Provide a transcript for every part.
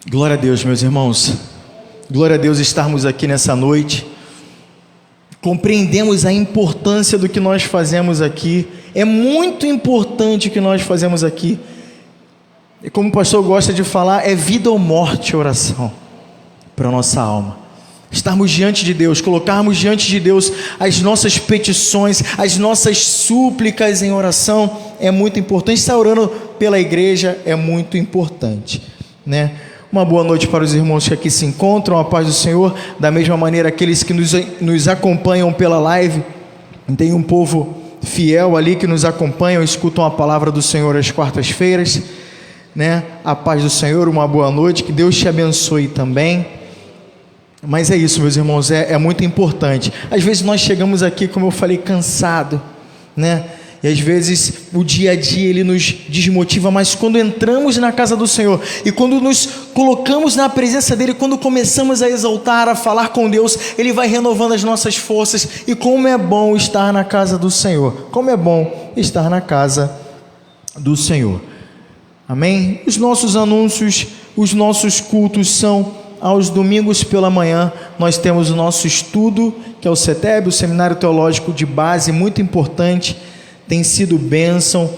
Glória a Deus, meus irmãos. Glória a Deus estarmos aqui nessa noite. Compreendemos a importância do que nós fazemos aqui. É muito importante o que nós fazemos aqui. E como o pastor gosta de falar, é vida ou morte a oração para a nossa alma. Estarmos diante de Deus, colocarmos diante de Deus as nossas petições, as nossas súplicas em oração é muito importante. Estar orando pela igreja é muito importante, né? Uma boa noite para os irmãos que aqui se encontram, a paz do Senhor. Da mesma maneira, aqueles que nos acompanham pela live, tem um povo fiel ali que nos acompanham, escutam a palavra do Senhor às quartas-feiras, né? A paz do Senhor, uma boa noite, que Deus te abençoe também. Mas é isso, meus irmãos, é muito importante. Às vezes nós chegamos aqui, como eu falei, cansado, né? E às vezes o dia a dia ele nos desmotiva, mas quando entramos na casa do Senhor e quando nos colocamos na presença dele, quando começamos a exaltar, a falar com Deus, ele vai renovando as nossas forças. E como é bom estar na casa do Senhor, como é bom estar na casa do Senhor. Amém? Os nossos anúncios, os nossos cultos são aos domingos pela manhã. Nós temos o nosso estudo, que é o CETEB, o Seminário Teológico de Base, muito importante. Tem sido bênção,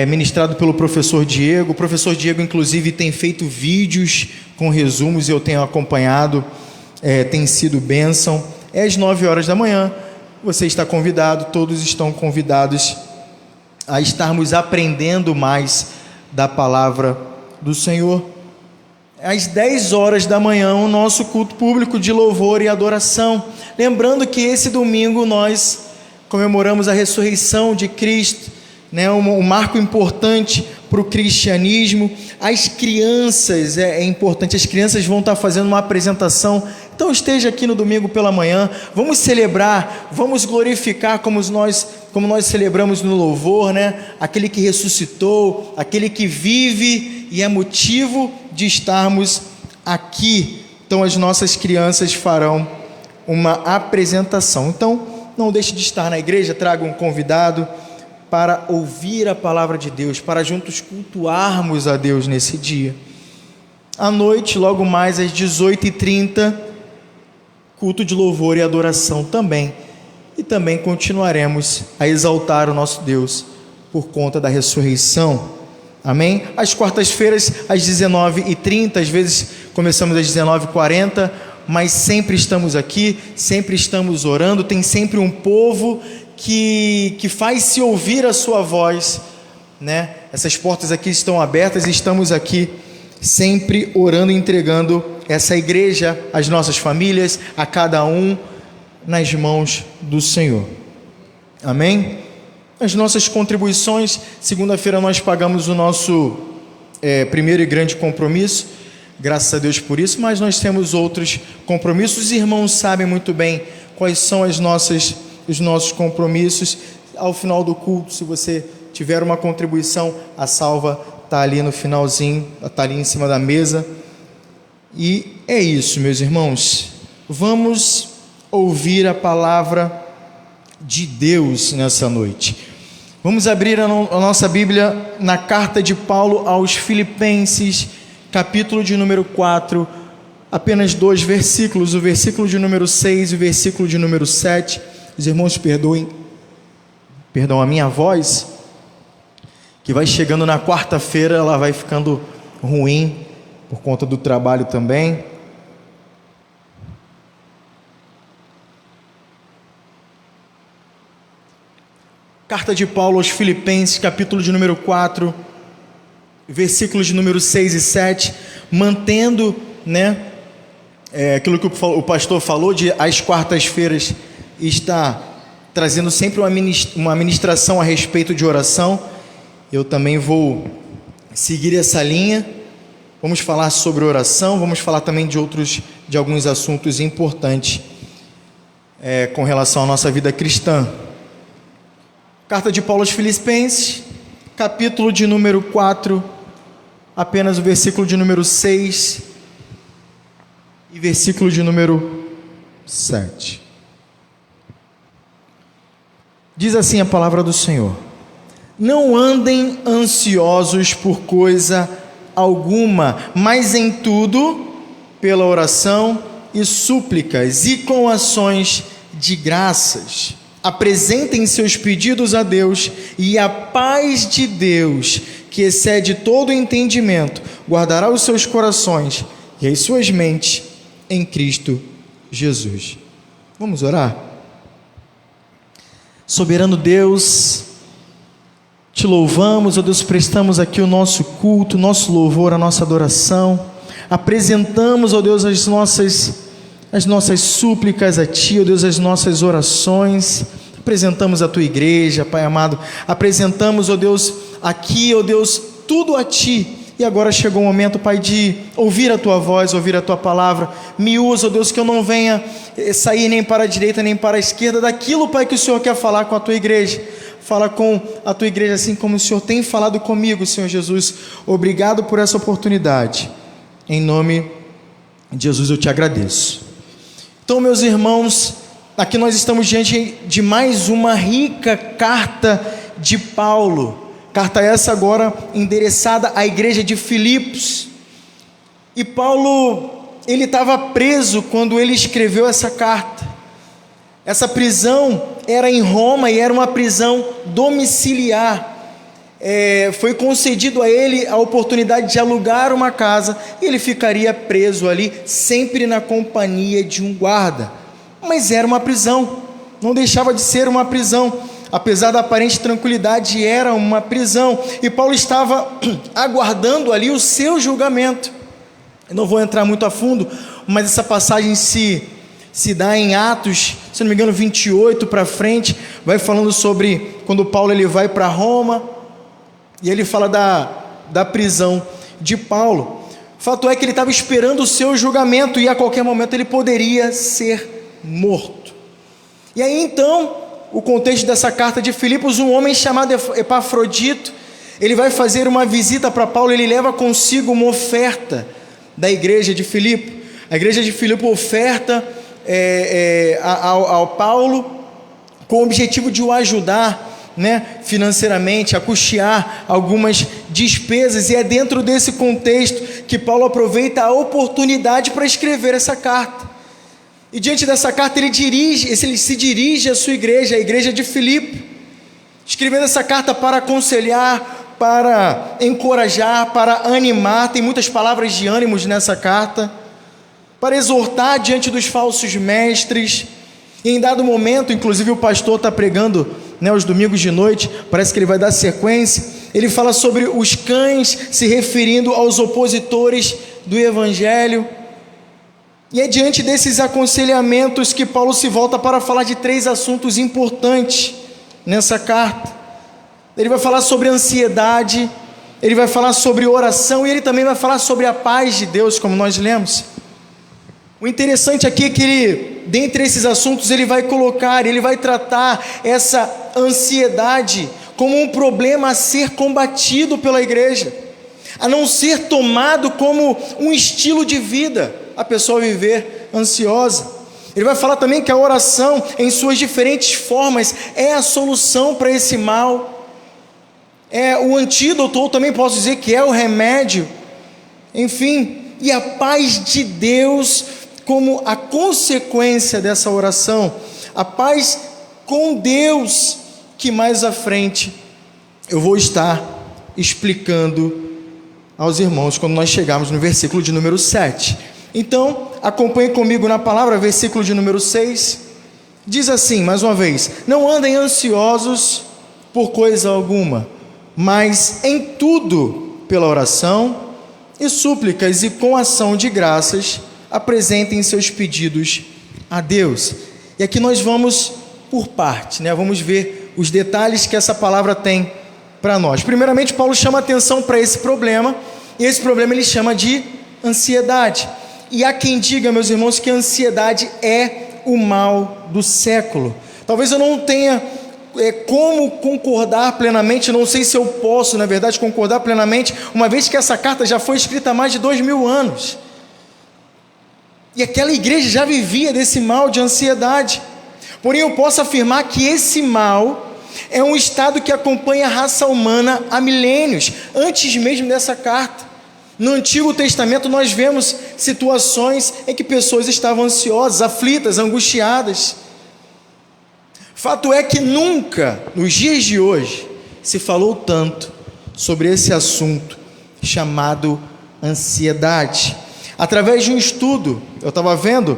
ministrado pelo professor Diego. O professor Diego, inclusive, tem feito vídeos com resumos e eu tenho acompanhado, tem sido bênção. É às 9 horas da manhã, você está convidado, todos estão convidados a estarmos aprendendo mais da palavra do Senhor. Às 10 horas da manhã, o nosso culto público de louvor e adoração. Lembrando que esse domingo nós comemoramos a ressurreição de Cristo, né? Um marco importante para o cristianismo. As crianças, é importante, as crianças vão estar fazendo uma apresentação. Então esteja aqui no domingo pela manhã, vamos celebrar, vamos glorificar como nós celebramos no louvor, né? Aquele que ressuscitou, aquele que vive e é motivo de estarmos aqui. Então as nossas crianças farão uma apresentação. Então não deixe de estar na igreja, traga um convidado para ouvir a palavra de Deus, para juntos cultuarmos a Deus nesse dia. À noite, logo mais às 18h30, culto de louvor e adoração também. E também continuaremos a exaltar o nosso Deus por conta da ressurreição. Amém? Às quartas-feiras, às 19h30, às vezes começamos às 19h40, mas sempre estamos aqui, sempre estamos orando. Tem sempre um povo que faz se ouvir a sua voz, né? Essas portas aqui estão abertas e estamos aqui sempre orando e entregando essa igreja, as nossas famílias, a cada um nas mãos do Senhor. Amém? As nossas contribuições, segunda-feira nós pagamos o nosso primeiro e grande compromisso, graças a Deus por isso, mas nós temos outros compromissos. Os irmãos sabem muito bem quais são os nossos compromissos. Ao final do culto, se você tiver uma contribuição, a salva está ali no finalzinho, está ali em cima da mesa. E é isso, meus irmãos. Vamos ouvir a palavra de Deus nessa noite. Vamos abrir a nossa Bíblia na carta de Paulo aos Filipenses, capítulo de número 4, apenas 2 versículos, o versículo de número 6 e o versículo de número 7. Os irmãos perdoem a minha voz, que vai chegando na quarta-feira, ela vai ficando ruim, por conta do trabalho também. Carta de Paulo aos Filipenses, capítulo de número 4, versículos de número 6 e 7, mantendo, né, aquilo que o pastor falou, de às quartas-feiras está trazendo sempre uma ministração a respeito de oração. Eu também vou seguir essa linha. Vamos falar sobre oração, vamos falar também de alguns assuntos importantes com relação à nossa vida cristã. Carta de Paulo aos Filipenses, capítulo de número 4, apenas o versículo de número 6 e versículo de número 7. Diz assim a palavra do Senhor: não andem ansiosos por coisa alguma, mas em tudo, pela oração e súplicas e com ações de graças, apresentem seus pedidos a Deus, e a paz de Deus, que excede todo entendimento, guardará os seus corações e as suas mentes em Cristo Jesus. Vamos orar? Soberano Deus, te louvamos, ó Deus, prestamos aqui o nosso culto, nosso louvor, a nossa adoração, apresentamos, ó Deus, as nossas súplicas a Ti, ó Deus, as nossas orações, apresentamos a Tua igreja, Pai amado, apresentamos, ó Deus, aqui, ó Deus, tudo a Ti. E agora chegou o momento, Pai, de ouvir a Tua voz, ouvir a Tua palavra. Me usa, ó Deus, que eu não venha sair nem para a direita, nem para a esquerda daquilo, Pai, que o Senhor quer falar com a Tua igreja. Fala com a Tua igreja assim como o Senhor tem falado comigo, Senhor Jesus. Obrigado por essa oportunidade. Em nome de Jesus eu Te agradeço. Então, meus irmãos, aqui nós estamos diante de mais uma rica carta de Paulo. Carta essa agora endereçada à igreja de Filipos. E Paulo, ele estava preso quando ele escreveu essa carta. Essa prisão era em Roma e era uma prisão domiciliar. Foi concedido a ele a oportunidade de alugar uma casa e ele ficaria preso ali, sempre na companhia de um guarda. Mas era uma prisão, não deixava de ser uma prisão. Apesar da aparente tranquilidade, era uma prisão, e Paulo estava aguardando ali o seu julgamento. Eu não vou entrar muito a fundo, mas essa passagem se dá em Atos, se não me engano 28 para frente, vai falando sobre quando Paulo ele vai para Roma, e ele fala da prisão de Paulo. Fato é que ele estava esperando o seu julgamento, e a qualquer momento ele poderia ser morto. E aí então, o contexto dessa carta de Filipos, um homem chamado Epafrodito, ele vai fazer uma visita para Paulo, ele leva consigo uma oferta da igreja de Filipe. A igreja de Filipe oferta ao Paulo com o objetivo de o ajudar, financeiramente, a custear algumas despesas, e é dentro desse contexto que Paulo aproveita a oportunidade para escrever essa carta. E diante dessa carta ele se dirige à sua igreja, a igreja de Filipe, escrevendo essa carta para aconselhar, para encorajar, para animar. Tem muitas palavras de ânimos nessa carta, para exortar diante dos falsos mestres. E em dado momento, inclusive o pastor está pregando, aos domingos de noite, parece que ele vai dar sequência, ele fala sobre os cães, se referindo aos opositores do evangelho. E é diante desses aconselhamentos que Paulo se volta para falar de 3 assuntos importantes nessa carta. Ele vai falar sobre ansiedade, ele vai falar sobre oração, e ele também vai falar sobre a paz de Deus, como nós lemos. O interessante aqui é que ele, dentre esses assuntos, ele vai tratar essa ansiedade como um problema a ser combatido pela igreja, a não ser tomado como um estilo de vida, a pessoa viver ansiosa. Ele vai falar também que a oração, em suas diferentes formas, é a solução para esse mal, é o antídoto, ou também posso dizer que é o remédio, enfim, e a paz de Deus como a consequência dessa oração, a paz com Deus, que mais à frente eu vou estar explicando aos irmãos quando nós chegarmos no versículo de número 7. Então, acompanhe comigo na palavra, versículo de número 6, diz assim, mais uma vez: não andem ansiosos por coisa alguma, mas em tudo, pela oração e súplicas e com ação de graças, apresentem seus pedidos a Deus. E aqui nós vamos por parte, vamos ver os detalhes que essa palavra tem para nós. Primeiramente, Paulo chama atenção para esse problema, e esse problema ele chama de ansiedade. E há quem diga, meus irmãos, que a ansiedade é o mal do século. Talvez eu não tenha como concordar plenamente, não sei se eu posso, na verdade, concordar plenamente, uma vez que essa carta já foi escrita há mais de 2000 anos. E aquela igreja já vivia desse mal de ansiedade. Porém, eu posso afirmar que esse mal é um estado que acompanha a raça humana há milênios, antes mesmo dessa carta. No Antigo Testamento nós vemos situações em que pessoas estavam ansiosas, aflitas, angustiadas. Fato é que nunca, nos dias de hoje, se falou tanto sobre esse assunto chamado ansiedade. Através de um estudo, eu estava vendo,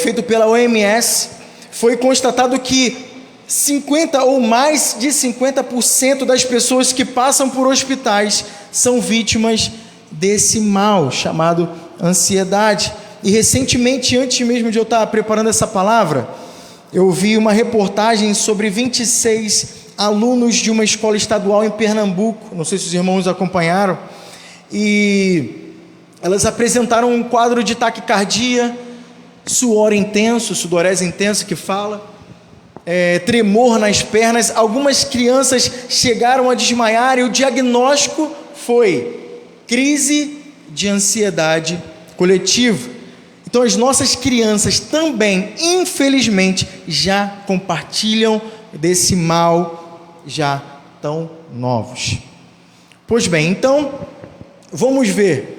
feito pela OMS, foi constatado que 50 ou mais de 50% das pessoas que passam por hospitais são vítimas desse mal chamado ansiedade. E recentemente, antes mesmo de eu estar preparando essa palavra, eu vi uma reportagem sobre 26 alunos de uma escola estadual em Pernambuco, não sei se os irmãos acompanharam, e elas apresentaram um quadro de taquicardia, suor intenso, sudorese intenso que fala, tremor nas pernas. Algumas crianças chegaram a desmaiar e o diagnóstico foi crise de ansiedade coletiva. Então as nossas crianças também, infelizmente, já compartilham desse mal, já tão novos. Pois bem, então vamos ver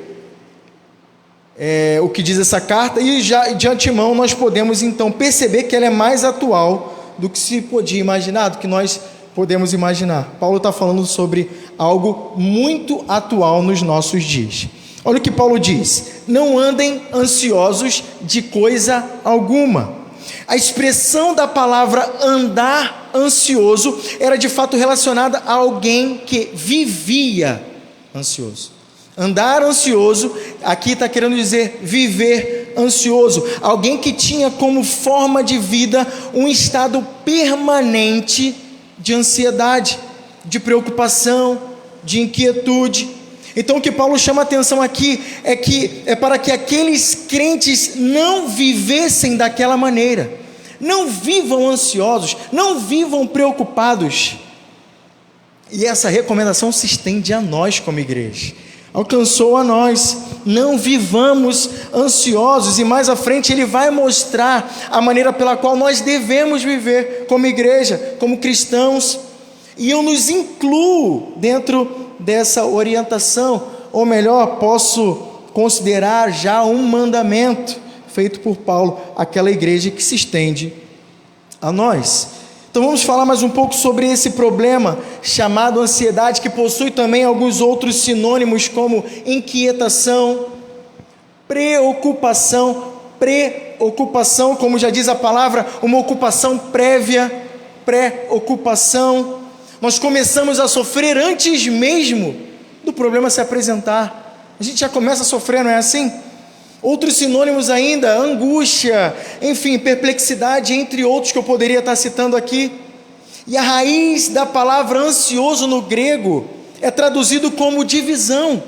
o que diz essa carta, e já de antemão nós podemos então perceber que ela é mais atual do que se podia imaginar, do que nós podemos imaginar. Paulo está falando sobre algo muito atual nos nossos dias. Olha o que Paulo diz: não andem ansiosos de coisa alguma. A expressão da palavra andar ansioso era de fato relacionada a alguém que vivia ansioso. Andar ansioso, aqui está querendo dizer viver ansioso. Alguém que tinha como forma de vida um estado permanente de ansiedade, de preocupação, de inquietude. Então o que Paulo chama a atenção aqui é para que aqueles crentes não vivessem daquela maneira. Não vivam ansiosos, não vivam preocupados. E essa recomendação se estende a nós como igreja. Alcançou a nós. Não vivamos ansiosos, e mais à frente ele vai mostrar a maneira pela qual nós devemos viver como igreja, como cristãos. E eu nos incluo dentro dessa orientação, ou melhor, posso considerar já um mandamento feito por Paulo àquela igreja que se estende a nós. Então vamos falar mais um pouco sobre esse problema chamado ansiedade, que possui também alguns outros sinônimos como inquietação, preocupação, como já diz a palavra, uma ocupação prévia, pré-ocupação. Nós começamos a sofrer antes mesmo do problema se apresentar. A gente já começa a sofrer, não é assim? Outros sinônimos ainda, angústia, enfim, perplexidade, entre outros que eu poderia estar citando aqui. E a raiz da palavra ansioso no grego é traduzido como divisão.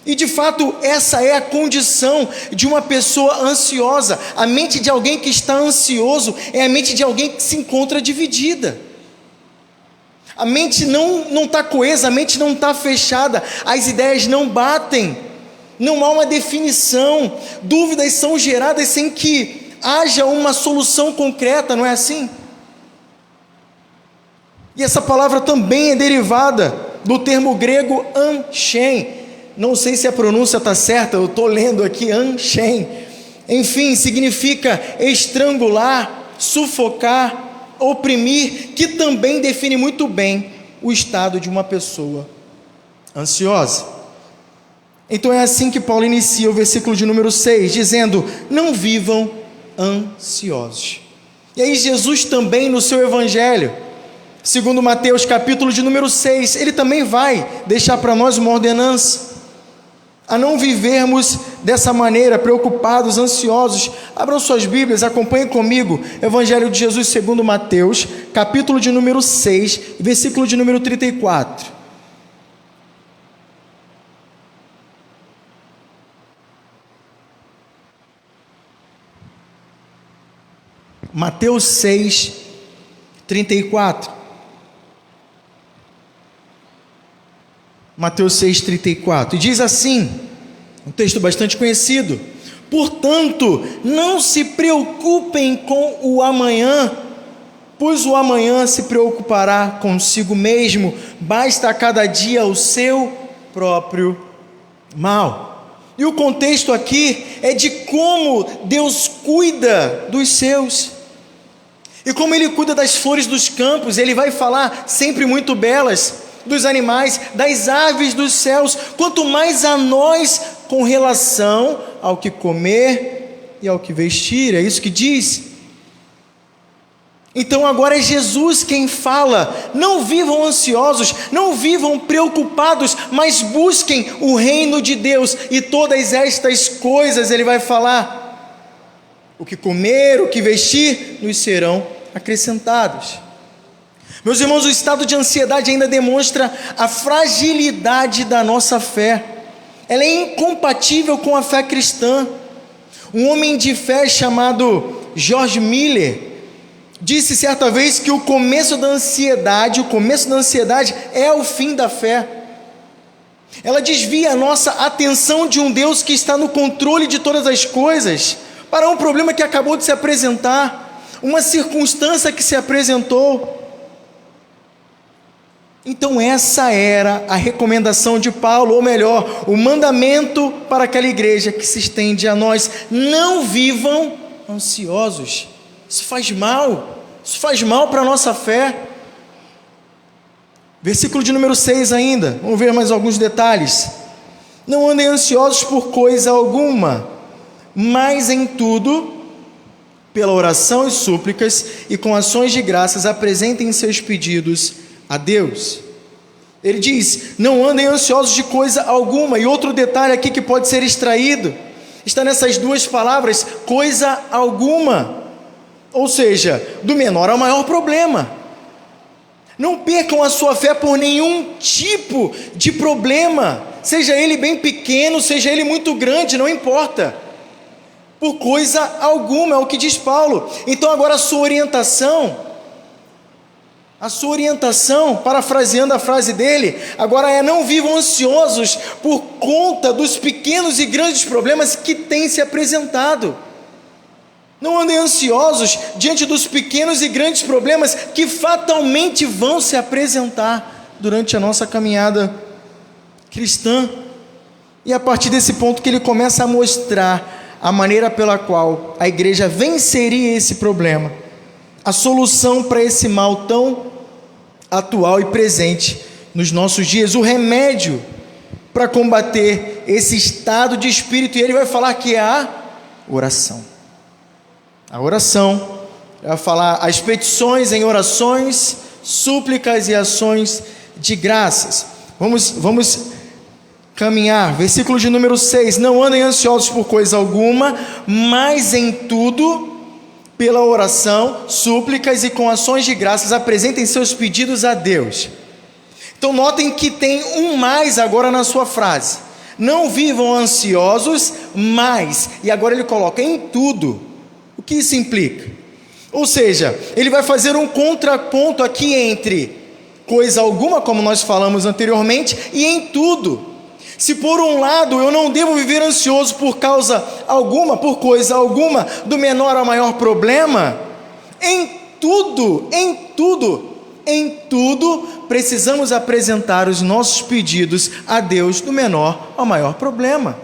E de fato essa é a condição de uma pessoa ansiosa. A mente de alguém que está ansioso é a mente de alguém que se encontra dividida. A mente não está coesa, a mente não está fechada, as ideias não batem, não há uma definição, dúvidas são geradas sem que haja uma solução concreta, não é assim? E essa palavra também é derivada do termo grego anshen. Não sei se a pronúncia está certa, eu estou lendo aqui anshen. Enfim, significa estrangular, sufocar, oprimir, que também define muito bem o estado de uma pessoa ansiosa. Então é assim que Paulo inicia o versículo de número 6, dizendo: não vivam ansiosos. E aí Jesus também no seu evangelho, segundo Mateus capítulo de número 6, ele também vai deixar para nós uma ordenança a não vivermos dessa maneira, preocupados, ansiosos. Abram suas Bíblias, acompanhem comigo, Evangelho de Jesus segundo Mateus, capítulo de número 6, versículo de número 34. Mateus 6, 34. Mateus 6,34, e diz assim, um texto bastante conhecido: portanto, não se preocupem com o amanhã, pois o amanhã se preocupará consigo mesmo, basta a cada dia o seu próprio mal. E o contexto aqui é de como Deus cuida dos seus. E como Ele cuida das flores dos campos. Ele vai falar sempre muito belas, dos animais, das aves dos céus, quanto mais a nós com relação ao que comer e ao que vestir. É isso que diz. Então agora é Jesus quem fala: não vivam ansiosos, não vivam preocupados, mas busquem o reino de Deus, e todas estas coisas, Ele vai falar, o que comer, o que vestir, nos serão acrescentados. Meus irmãos, o estado de ansiedade ainda demonstra a fragilidade da nossa fé. Ela é incompatível com a fé cristã. Um homem de fé chamado George Miller disse certa vez que o começo da ansiedade é o fim da fé. Ela desvia a nossa atenção de um Deus que está no controle de todas as coisas para um problema que acabou de se apresentar, uma circunstância que se apresentou. Então essa era a recomendação de Paulo, ou melhor, o mandamento para aquela igreja que se estende a nós: não vivam ansiosos. Isso faz mal para a nossa fé. Versículo de número 6 ainda, vamos ver mais alguns detalhes. Não andem ansiosos por coisa alguma, mas em tudo, pela oração e súplicas e com ações de graças, apresentem seus pedidos a Deus. Ele diz: não andem ansiosos de coisa alguma. E outro detalhe aqui que pode ser extraído está nessas duas palavras: coisa alguma. Ou seja, do menor ao maior problema. Não percam a sua fé por nenhum tipo de problema, seja ele bem pequeno, seja ele muito grande, não importa. Por coisa alguma, é o que diz Paulo. Então agora a sua orientação, parafraseando a frase dele, agora é: não vivam ansiosos por conta dos pequenos e grandes problemas que têm se apresentado. Não andem ansiosos diante dos pequenos e grandes problemas que fatalmente vão se apresentar durante a nossa caminhada cristã. E a partir desse ponto que ele começa a mostrar a maneira pela qual a igreja venceria esse problema, a solução para esse mal tão atual e presente nos nossos dias, o remédio para combater esse estado de espírito. E ele vai falar que é a oração. A oração, vai falar as petições em orações, súplicas e ações de graças. Vamos caminhar. Versículo de número 6: não andem ansiosos por coisa alguma, mas em tudo, pela oração, súplicas e com ações de graças, apresentem seus pedidos a Deus. Então notem que tem um mais agora na sua frase. Não vivam ansiosos, mas, e agora ele coloca em tudo. O que isso implica? Ou seja, ele vai fazer um contraponto aqui entre coisa alguma, como nós falamos anteriormente, e em tudo. Se por um lado eu não devo viver ansioso por causa alguma, por coisa alguma, do menor ao maior problema, em tudo, precisamos apresentar os nossos pedidos a Deus do menor ao maior problema.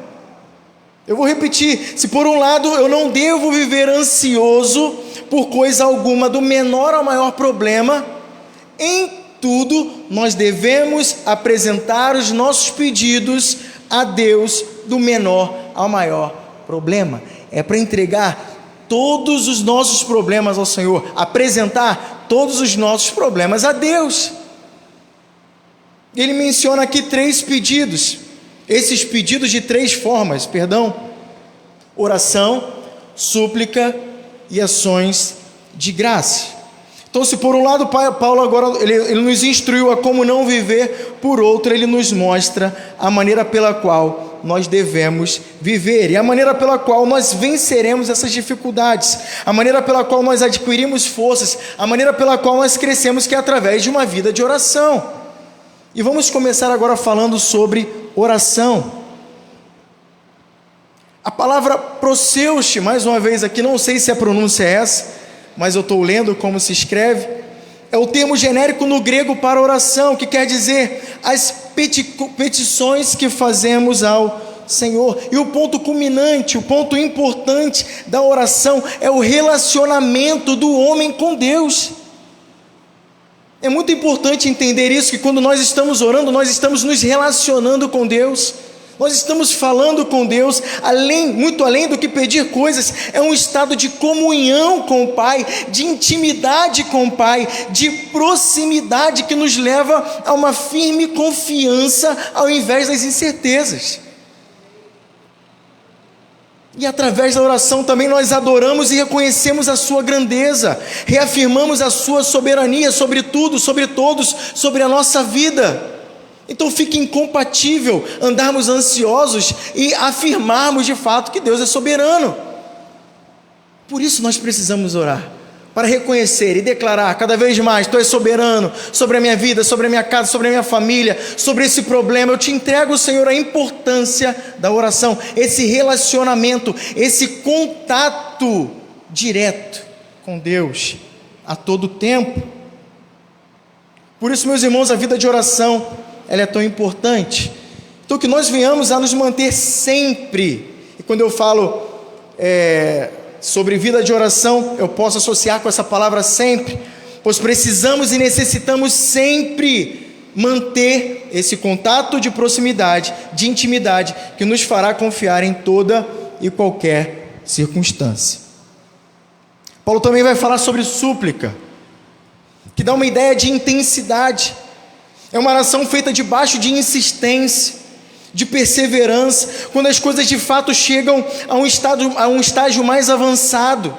Eu vou repetir: se por um lado eu não devo viver ansioso por coisa alguma, do menor ao maior problema, em tudo nós devemos apresentar os nossos pedidos a Deus do menor ao maior problema. É para entregar todos os nossos problemas ao Senhor, apresentar todos os nossos problemas a Deus. Ele menciona aqui 3 pedidos. Esses pedidos de 3 formas, oração, súplica e ações de graça. Então, se por um lado Paulo agora ele nos instruiu a como não viver, por outro ele nos mostra a maneira pela qual nós devemos viver, e a maneira pela qual nós venceremos essas dificuldades, a maneira pela qual nós adquirimos forças, a maneira pela qual nós crescemos, que é através de uma vida de oração. E vamos começar agora falando sobre oração. A palavra proseuche, mais uma vez aqui, não sei se a pronúncia é essa, mas eu estou lendo como se escreve, é o termo genérico no grego para oração, que quer dizer as petições que fazemos ao Senhor. E o ponto culminante, o ponto importante da oração é o relacionamento do homem com Deus. É muito importante entender isso, que quando nós estamos orando, nós estamos nos relacionando com Deus. Nós estamos falando com Deus, muito além do que pedir coisas, é um estado de comunhão com o Pai, de intimidade com o Pai, de proximidade que nos leva a uma firme confiança ao invés das incertezas. E através da oração também nós adoramos e reconhecemos a sua grandeza, reafirmamos a sua soberania sobre tudo, sobre todos, sobre a nossa vida. Então fica incompatível andarmos ansiosos e afirmarmos de fato que Deus é soberano. Por isso nós precisamos orar, para reconhecer e declarar cada vez mais: Tu és soberano sobre a minha vida, sobre a minha casa, sobre a minha família, sobre esse problema. Eu te entrego, Senhor, a importância da oração, esse relacionamento, esse contato direto com Deus a todo tempo. Por isso, meus irmãos, a vida de oração, ela é tão importante. Então que nós venhamos a nos manter sempre, e quando eu falo sobre vida de oração, eu posso associar com essa palavra sempre, pois precisamos e necessitamos sempre manter esse contato de proximidade, de intimidade, que nos fará confiar em toda e qualquer circunstância. Paulo também vai falar sobre súplica, que dá uma ideia de intensidade. É uma oração feita debaixo de insistência, de perseverança, quando as coisas de fato chegam a um estágio mais avançado,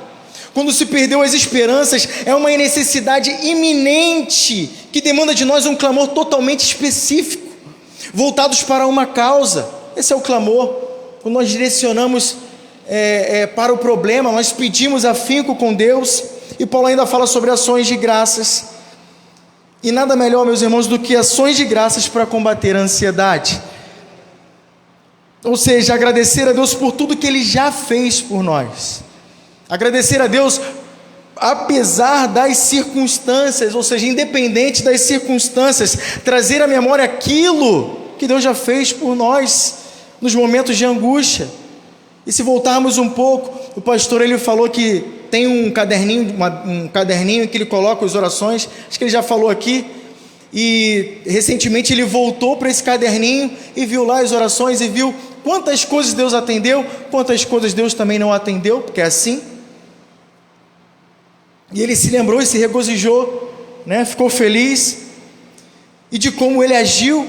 quando se perdeu as esperanças. É uma necessidade iminente, que demanda de nós um clamor totalmente específico, voltados para uma causa. Esse é o clamor, quando nós direcionamos para o problema, nós pedimos afinco com Deus. E Paulo ainda fala sobre ações de graças, e nada melhor, meus irmãos, do que ações de graças para combater a ansiedade. Ou seja, agradecer a Deus por tudo que Ele já fez por nós. Agradecer a Deus apesar das circunstâncias, ou seja, independente das circunstâncias. Trazer à memória aquilo que Deus já fez por nós nos momentos de angústia. E se voltarmos um pouco, o pastor ele falou que tem um caderninho em que ele coloca as orações. Acho que ele já falou aqui. E recentemente ele voltou para esse caderninho e viu lá as orações e viu quantas coisas Deus atendeu, quantas coisas Deus também não atendeu, porque é assim. E ele se lembrou e se regozijou, né? Ficou feliz, e de como Ele agiu,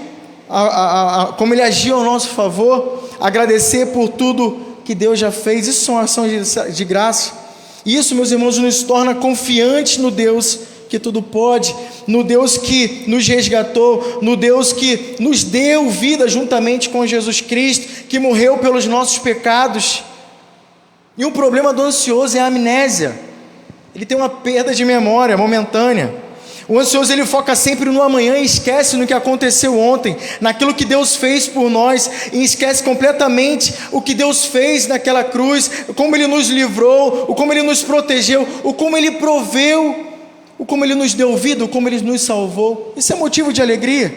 como Ele agiu ao nosso favor. Agradecer por tudo que Deus já fez. Isso são ações de graça. E isso, meus irmãos, nos torna confiantes no Deus que tudo pode, no Deus que nos resgatou, no Deus que nos deu vida juntamente com Jesus Cristo, que morreu pelos nossos pecados. E um problema do ansioso é a amnésia. Ele tem uma perda de memória momentânea. O ansioso ele foca sempre no amanhã e esquece no que aconteceu ontem, naquilo que Deus fez por nós, e esquece completamente o que Deus fez naquela cruz, como Ele nos livrou, o como Ele nos protegeu, o como Ele proveu, o como Ele nos deu vida, o como Ele nos salvou. Isso é motivo de alegria.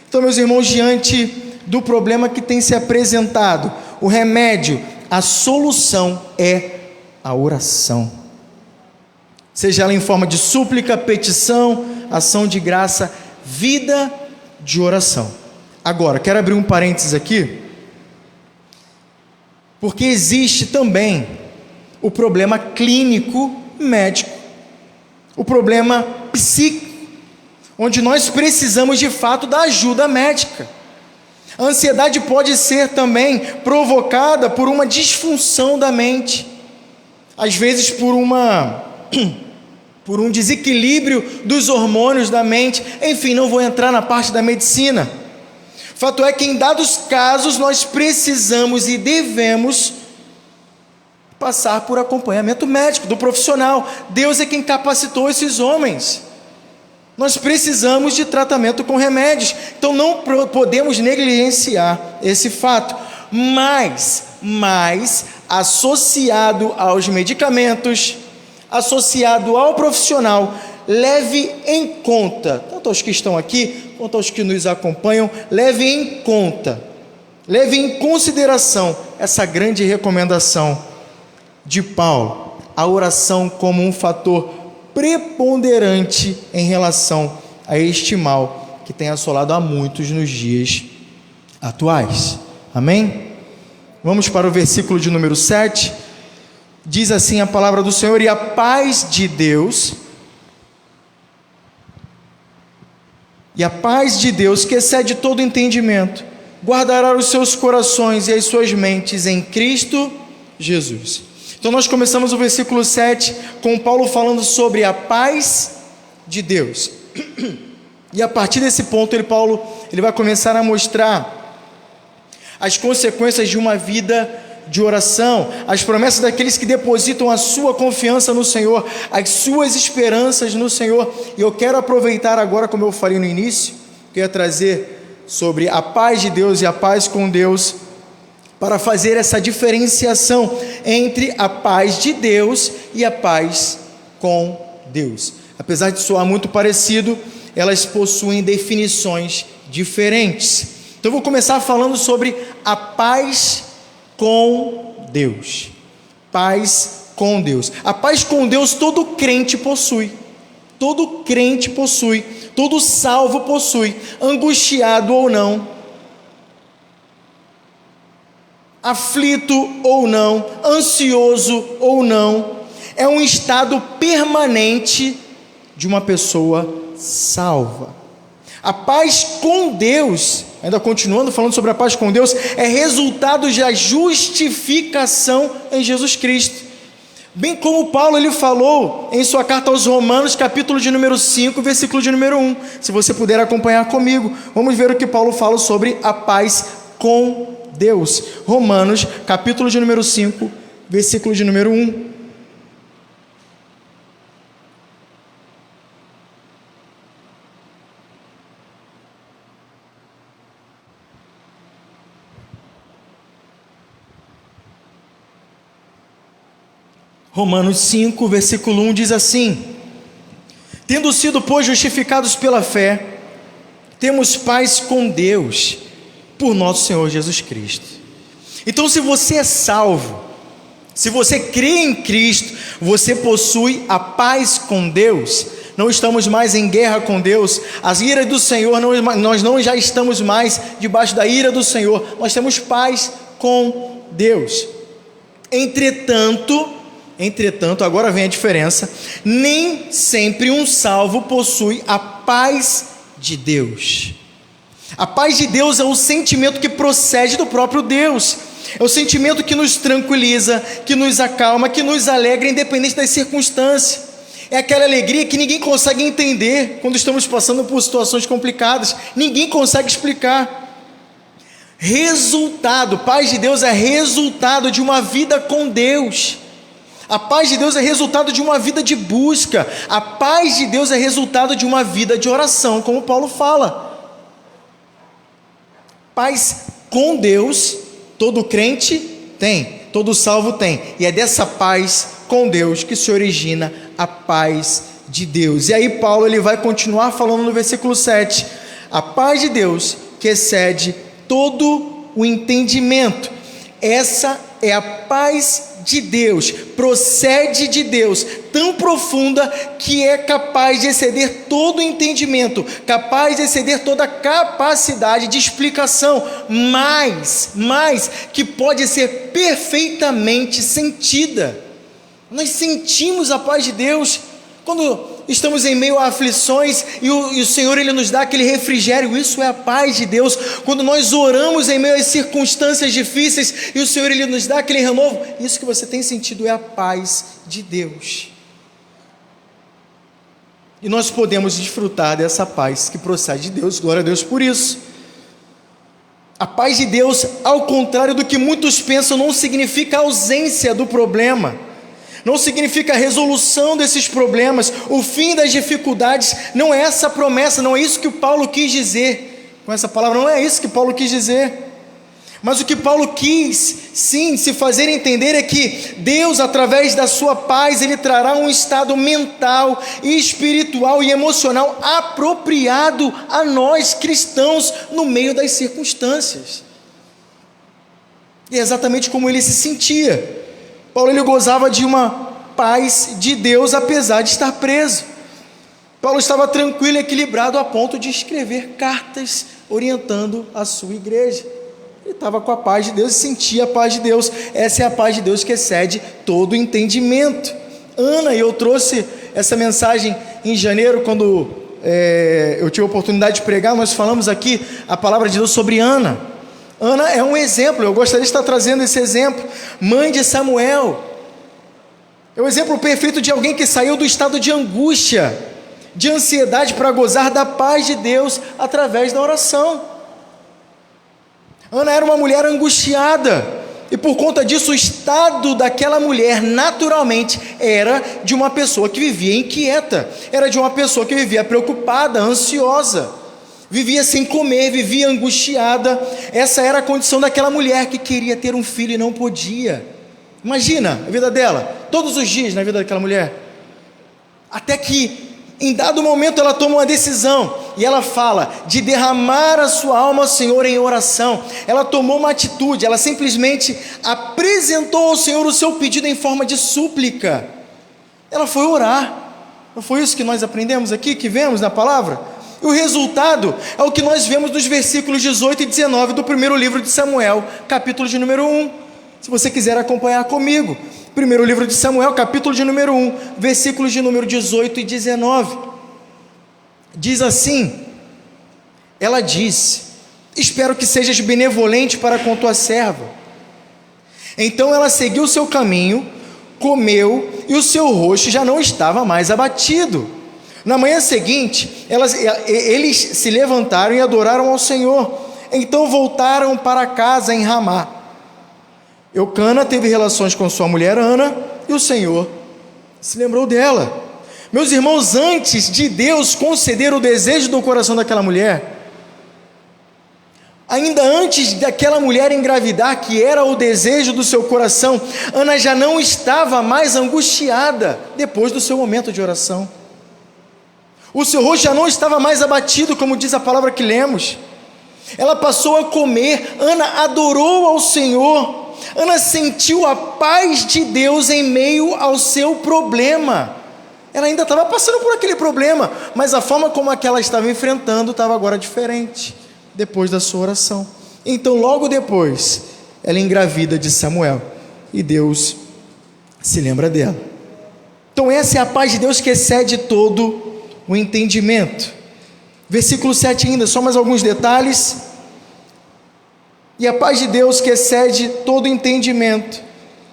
Então, meus irmãos, diante do problema que tem se apresentado, o remédio, a solução é a oração. Seja ela em forma de súplica, petição, ação de graça, vida de oração. Agora, quero abrir um parênteses aqui, porque existe também o problema clínico médico, o problema psíquico, onde nós precisamos de fato da ajuda médica. A ansiedade pode ser também provocada por uma disfunção da mente, às vezes por um desequilíbrio dos hormônios da mente. Enfim, não vou entrar na parte da medicina. Fato é que em dados casos nós precisamos e devemos passar por acompanhamento médico do profissional. Deus é quem capacitou esses homens. Nós precisamos de tratamento com remédios, então não podemos negligenciar esse fato. Mas associado aos medicamentos, associado ao profissional, leve em conta, tanto os que estão aqui, quanto aos que nos acompanham, leve em conta, leve em consideração essa grande recomendação de Paulo, a oração como um fator preponderante em relação a este mal que tem assolado a muitos nos dias atuais. Amém? Vamos para o versículo de número 7. Diz assim a palavra do Senhor: e a paz de Deus, que excede todo entendimento, guardará os seus corações e as suas mentes em Cristo Jesus. Então nós começamos o versículo 7 com Paulo falando sobre a paz de Deus. E a partir desse ponto Paulo vai começar a mostrar as consequências de uma vida de oração, as promessas daqueles que depositam a sua confiança no Senhor, as suas esperanças no Senhor. E eu quero aproveitar agora, como eu falei no início, que eu ia trazer sobre a paz de Deus e a paz com Deus, para fazer essa diferenciação entre a paz de Deus e a paz com Deus. Apesar de soar muito parecido, elas possuem definições diferentes. Então eu vou começar falando sobre a paz com Deus. Paz com Deus. A paz com Deus todo crente possui. Todo crente possui. Todo salvo possui. Angustiado ou não, aflito ou não, ansioso ou não, é um estado permanente de uma pessoa salva. A paz com Deus, ainda continuando falando sobre a paz com Deus, é resultado da justificação em Jesus Cristo. Bem como Paulo ele falou em sua carta aos Romanos, capítulo de número 5, versículo de número 1. Se você puder acompanhar comigo, vamos ver o que Paulo fala sobre a paz com Deus. Romanos, capítulo de número 5, versículo de número 1. Romanos 5, versículo 1 diz assim: tendo sido, pois, justificados pela fé, temos paz com Deus, por nosso Senhor Jesus Cristo. Então, se você é salvo, se você crê em Cristo, você possui a paz com Deus. Não estamos mais em guerra com Deus. As iras do Senhor, nós não já estamos mais debaixo da ira do Senhor. Nós temos paz com Deus. Entretanto, agora vem a diferença, nem sempre um salvo possui a paz de Deus. A paz de Deus é um sentimento que procede do próprio Deus, é o sentimento que nos tranquiliza, que nos acalma, que nos alegra, independente das circunstâncias. É aquela alegria que ninguém consegue entender quando estamos passando por situações complicadas, ninguém consegue explicar. Paz de Deus é resultado de uma vida com Deus. A paz de Deus é resultado de uma vida de busca. A paz de Deus é resultado de uma vida de oração, como Paulo fala. Paz com Deus, todo crente tem, todo salvo tem. E é dessa paz com Deus que se origina a paz de Deus. E aí Paulo ele vai continuar falando no versículo 7. A paz de Deus que excede todo o entendimento. Essa é a paz de Deus, procede de Deus, tão profunda que é capaz de exceder todo o entendimento, capaz de exceder toda a capacidade de explicação, mas que pode ser perfeitamente sentida. Nós sentimos a paz de Deus quando estamos em meio a aflições e o Senhor ele nos dá aquele refrigério. Isso é a paz de Deus. Quando nós oramos em meio às circunstâncias difíceis e o Senhor ele nos dá aquele renovo, isso que você tem sentido é a paz de Deus. E nós podemos desfrutar dessa paz que procede de Deus. Glória a Deus por isso. A paz de Deus, ao contrário do que muitos pensam, não significa a ausência do problema, não significa a resolução desses problemas, o fim das dificuldades. Não é essa a promessa, não é isso que o Paulo quis dizer com essa palavra, não é isso que Paulo quis dizer. Mas o que Paulo quis, sim, se fazer entender é que Deus, através da sua paz, Ele trará um estado mental, espiritual e emocional apropriado a nós cristãos no meio das circunstâncias. E é exatamente como ele se sentia. Paulo, ele gozava de uma paz de Deus apesar de estar preso. Paulo estava tranquilo e equilibrado a ponto de escrever cartas orientando a sua igreja. Ele estava com a paz de Deus e sentia a paz de Deus. Essa é a paz de Deus que excede todo entendimento. Ana, e eu trouxe essa mensagem em janeiro, quando eu tive a oportunidade de pregar, nós falamos aqui a palavra de Deus sobre Ana. Ana é um exemplo, eu gostaria de estar trazendo esse exemplo. Mãe de Samuel. É o exemplo perfeito de alguém que saiu do estado de angústia, de ansiedade, para gozar da paz de Deus através da oração. Ana era uma mulher angustiada, e por conta disso o estado daquela mulher naturalmente era de uma pessoa que vivia inquieta, era de uma pessoa que vivia preocupada, ansiosa, vivia sem comer, vivia angustiada. Essa era a condição daquela mulher que queria ter um filho e não podia. Imagina a vida dela, todos os dias na vida daquela mulher, até que em dado momento ela toma uma decisão, e ela fala de derramar a sua alma ao Senhor em oração. Ela tomou uma atitude, ela simplesmente apresentou ao Senhor o seu pedido em forma de súplica. Ela foi orar. Não foi isso que nós aprendemos aqui, que vemos na palavra? E o resultado é o que nós vemos nos versículos 18 e 19 do primeiro livro de Samuel, capítulo de número 1. Se você quiser acompanhar comigo, primeiro livro de Samuel, capítulo de número 1, versículos de número 18 e 19. Diz assim: ela disse: espero que sejas benevolente para com tua serva. Então ela seguiu o seu caminho, comeu, e o seu rosto já não estava mais abatido. Na manhã seguinte, eles se levantaram e adoraram ao Senhor. Então voltaram para casa em Ramá. Eucana teve relações com sua mulher Ana, e o Senhor se lembrou dela. Meus irmãos, antes de Deus conceder o desejo do coração daquela mulher, ainda antes daquela mulher engravidar, que era o desejo do seu coração, Ana já não estava mais angustiada depois do seu momento de oração. O seu rosto já não estava mais abatido, como diz a palavra que lemos. Ela passou a comer, Ana adorou ao Senhor, Ana sentiu a paz de Deus em meio ao seu problema. Ela ainda estava passando por aquele problema, mas a forma como ela estava enfrentando estava agora diferente, depois da sua oração. Então logo depois, ela engravida de Samuel, e Deus se lembra dela. Então essa é a paz de Deus que excede todo o entendimento. Versículo 7 ainda, só mais alguns detalhes. E a paz de Deus que excede todo entendimento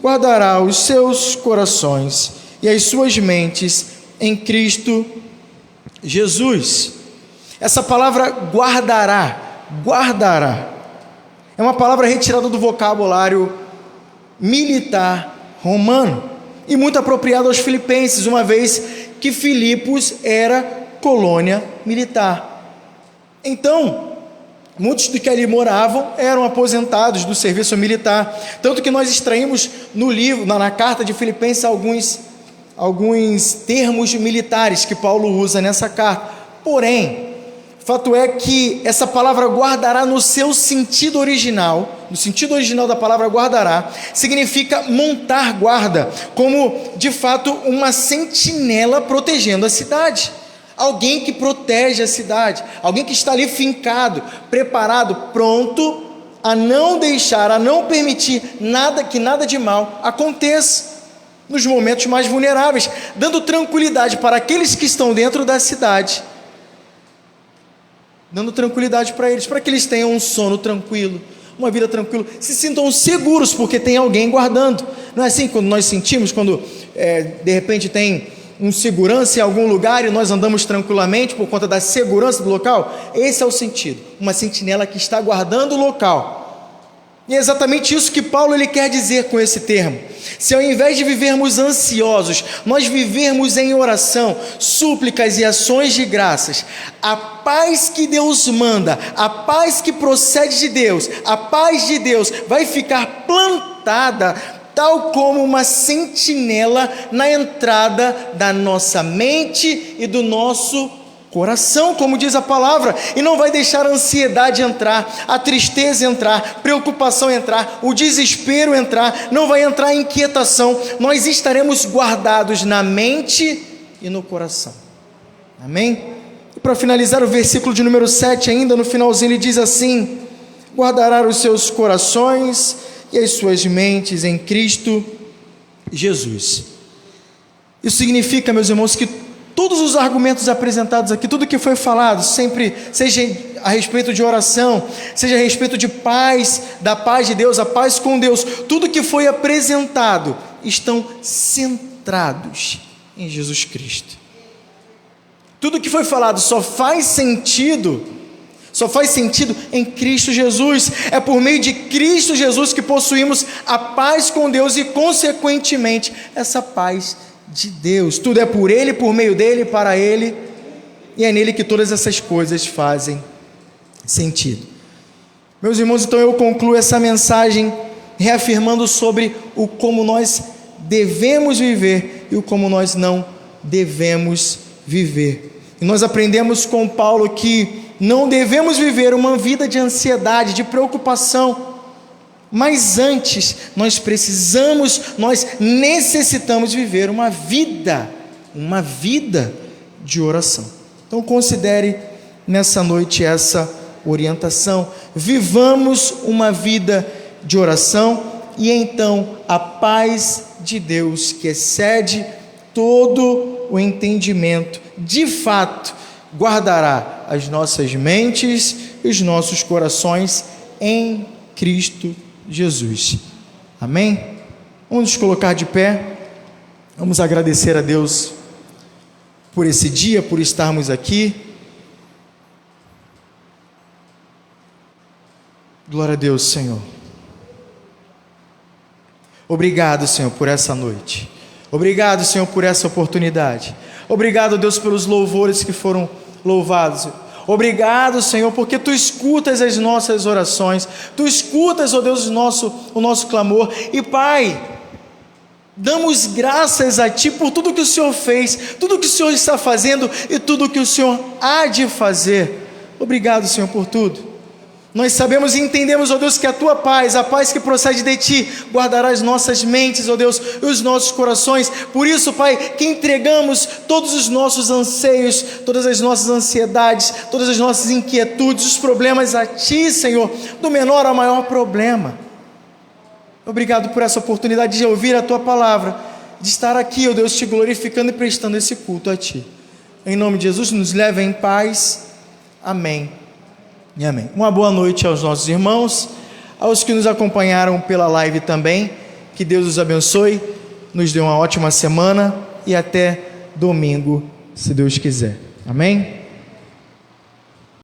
guardará os seus corações e as suas mentes em Cristo Jesus. Essa palavra guardará, é uma palavra retirada do vocabulário militar romano, e muito apropriada aos filipenses, uma vez que Filipos era colônia militar. Então, muitos dos que ali moravam eram aposentados do serviço militar, tanto que nós extraímos no livro, na carta de Filipenses, alguns termos militares que Paulo usa nessa carta. Porém, fato é que essa palavra guardará, no seu sentido original, no sentido original da palavra guardará, significa montar guarda, como de fato uma sentinela protegendo a cidade. Alguém que protege a cidade, alguém que está ali fincado, preparado, pronto a não deixar, a não permitir que nada de mal aconteça nos momentos mais vulneráveis, dando tranquilidade para aqueles que estão dentro da cidade, dando tranquilidade para eles, para que eles tenham um sono tranquilo, uma vida tranquila, se sintam seguros porque tem alguém guardando. Não é assim quando nós sentimos, quando de repente tem um segurança em algum lugar e nós andamos tranquilamente por conta da segurança do local? Esse é o sentido, uma sentinela que está guardando o local. E é exatamente isso que Paulo ele quer dizer com esse termo. Se ao invés de vivermos ansiosos, nós vivermos em oração, súplicas e ações de graças, a paz que Deus manda, a paz que procede de Deus, a paz de Deus vai ficar plantada tal como uma sentinela na entrada da nossa mente e do nosso coração, como diz a palavra, e não vai deixar a ansiedade entrar, a tristeza entrar, preocupação entrar, o desespero entrar, não vai entrar a inquietação. Nós estaremos guardados na mente e no coração. Amém? E para finalizar o versículo de número 7 ainda, no finalzinho ele diz assim: guardará os seus corações e as suas mentes em Cristo Jesus. Isso significa, meus irmãos, que todos os argumentos apresentados aqui, tudo que foi falado, sempre, seja a respeito de oração, seja a respeito de paz, da paz de Deus, a paz com Deus, tudo que foi apresentado, estão centrados em Jesus Cristo. Tudo que foi falado só faz sentido em Cristo Jesus. É por meio de Cristo Jesus que possuímos a paz com Deus e, consequentemente, essa paz de Deus. Tudo é por Ele, por meio dEle, para Ele, e é nele que todas essas coisas fazem sentido. Meus irmãos, então eu concluo essa mensagem reafirmando sobre o como nós devemos viver e o como nós não devemos viver. E nós aprendemos com Paulo que não devemos viver uma vida de ansiedade, de preocupação, mas antes nós necessitamos viver uma vida de oração. Então considere nessa noite essa orientação. Vivamos uma vida de oração e então a paz de Deus, que excede todo o entendimento, de fato guardará as nossas mentes e os nossos corações em Cristo Jesus. Amém? Vamos nos colocar de pé. Vamos agradecer a Deus por esse dia, por estarmos aqui. Glória a Deus, Senhor. Obrigado, Senhor, por essa noite. Obrigado, Senhor, por essa oportunidade. Obrigado, Deus, pelos louvores que foram louvados. Obrigado, Senhor, porque Tu escutas as nossas orações, Tu escutas, ó Deus, o nosso clamor. E Pai, damos graças a Ti por tudo que o Senhor fez, tudo que o Senhor está fazendo e tudo que o Senhor há de fazer. Obrigado, Senhor, por tudo. Nós sabemos e entendemos, ó Deus, que a Tua paz, a paz que procede de Ti, guardará as nossas mentes, ó Deus, e os nossos corações. Por isso, Pai, que entregamos todos os nossos anseios, todas as nossas ansiedades, todas as nossas inquietudes, os problemas a Ti, Senhor, do menor ao maior problema. Obrigado por essa oportunidade de ouvir a Tua palavra, de estar aqui, ó Deus, Te glorificando e prestando esse culto a Ti. Em nome de Jesus, nos leve em paz. Amém. E amém. Uma boa noite aos nossos irmãos, aos que nos acompanharam pela live também. Que Deus os abençoe, nos dê uma ótima semana e até domingo, se Deus quiser. Amém?